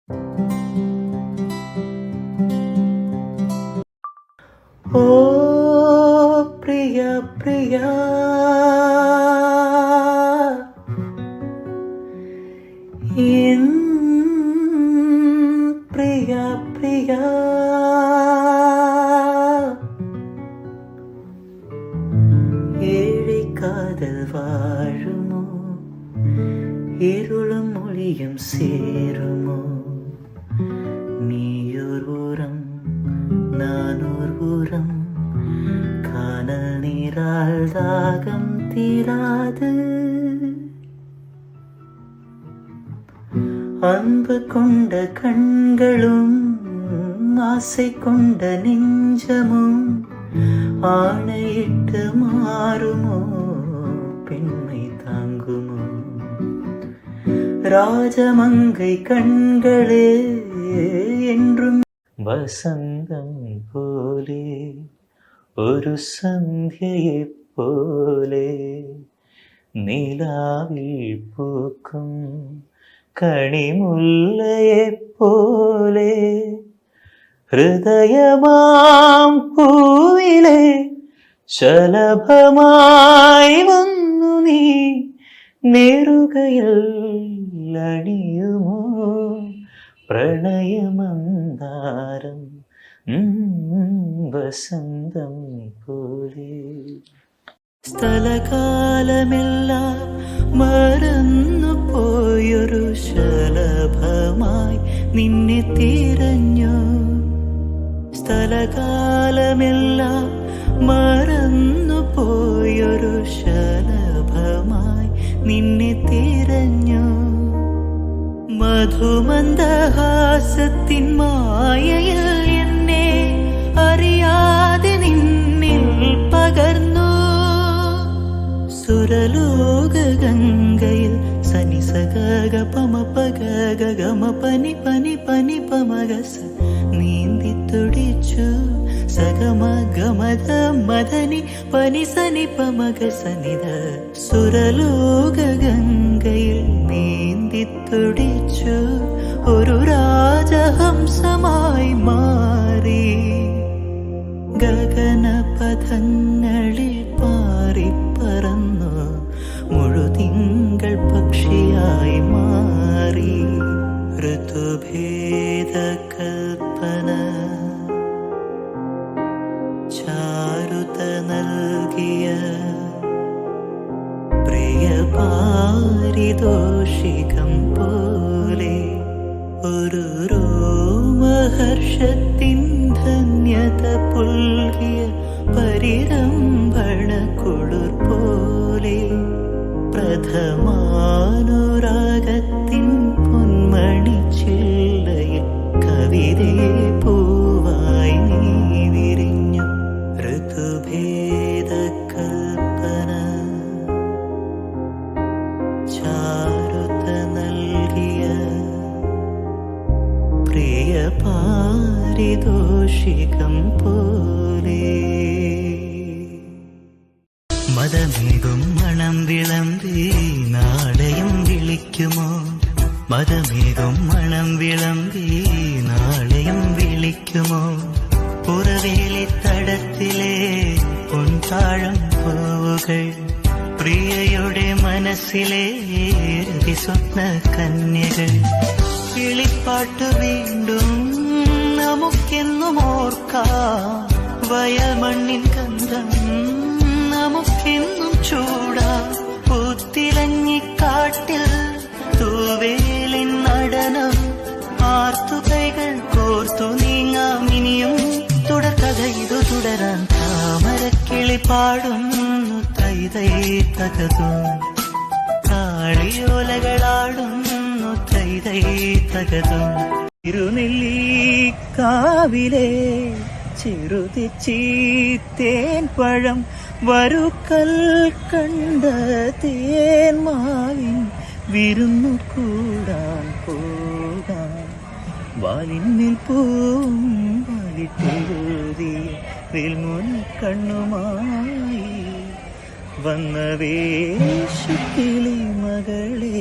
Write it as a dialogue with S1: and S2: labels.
S1: ഓ പ്രിയ പ്രിയ, N പ്രിയ പ്രിയ, ഏഴை காதல் வாழுமோ, இருளும் மொழியும் சேருமோ, நீயோர் ஊரம் நானோர் ஊரம், காணல் நீரால் தாகம் தீராது, அன்பு கொண்ட கண்களும் ஆசை கொண்ட நெஞ்சமும் ஆணையிட்டு மாறுமோ, பெண்மை தாங்குமோ, ராஜமங்கை கண்களே என்றும் வசந்தம் போலே, ഒരു സന്ധ്യയെ പോലെ, നിലാവിൽ പൂക്കും കണിമുല്ലയെ പോലെ, ഹൃദയമാം പൂവിലെ ശലഭമായി വന്നു നീ, നെറുകയിൽ അണിയുമോ പ്രണയമന്ദാരം വസന്തം പോലെ. സ്ഥലകാലമെല്ലാം മറന്നു പോയൊരു ശലഭമായി നിന്നെ തിരഞ്ഞു, സ്ഥലകാലമെല്ലാം മറന്നു പോയൊരു ശലഭമായി നിന്നെ തിരഞ്ഞു, മധുമന്ദഹാസത്തിൻ മായയിൽ എന്നെ അറിയാതെ നിന്നിൽ പകർന്നു, സുരലോക ഗംഗയിൽ സനി സഗ പമ പഗ ഗമ പനി പനി പനി പമഗസ നീന്തി തുടിച്ചു, സഗമ ഗമത മദനി പനി സനി പമഗ സനിധ, സുരലോക ഗംഗയിൽ നീന്തി തുടിച്ചു, ഒരു രാജഹംസമായി മാറി, ഗഗനപഥങ്ങളിൽ പാറിപ്പറന്നു, മുഴുതിങ്കൾ പക്ഷിയായി മാറി, ഋതുഭേദ കൽപ്പന ചാരുത നൽകിയ പ്രിയ പാരിതോഷികം പോലെ, ഒരു രോമഹർഷത്തിൻ ധന്യത പുൽകിയ പരിരംഭണ കുളിർ പോലെ, പ്രഥമാനുരാഗത്തിൻ പൊന്മണി ചില്ലയിൽ കവിതയെ പൂവായി നീ വിരിഞ്ഞു, ഋതുഭേദ കൽപ്പന ചാരുത നൽകിയ പ്രിയ പാരിതോഷികം പോലെ. മതമേകും മണം വിളമ്പി നാളെയും വിളിക്കുമോ, മതമേകും മണം വിളമ്പി നാളെയും വിളിക്കുമോ, പുറവേലിത്തടത്തിലെ പൊൻതാഴം പൂവുകൾ, പ്രിയയുടെ മനസ്സിലെ സ്വപ്ന കന്യകൾ, കിളിപ്പാട്ട് വീണ്ടും നമുക്കെന്നും ഓർക്കാം, വയൽ മണ്ണിൻ ഗന്ധം നമുക്കെന്നും ചൂടാ, പൂത്തിലഞ്ഞിക്കാട്ടിൽ തൂവേലിൻ നടനം, ആർത്തുകൈകൾ കോർത്തു നീങ്ങാം ഇനിയും, തുടർക്കഥ ഇതു തുടരാൻ, താമരക്കിളി പാടുന്നു തൈതൈ തകതും, കാളിയോലകളാടുന്നു തൈതൈ തകതും, ഇരുനെല്ലിക്കാവിലെ ചെറുതിച്ചീത്തേൻ പഴം, വരുക്കൽ കണ്ട തേന്മാവിൻ വിരുന്നു കൂടാൻ പോകാം, വാലിന്മേൽ പൂവും വാലിട്ടെഴുതിയ വെൽമുന കണ്ണുമായി വന്ന വേഷക്കിളി മകളെ.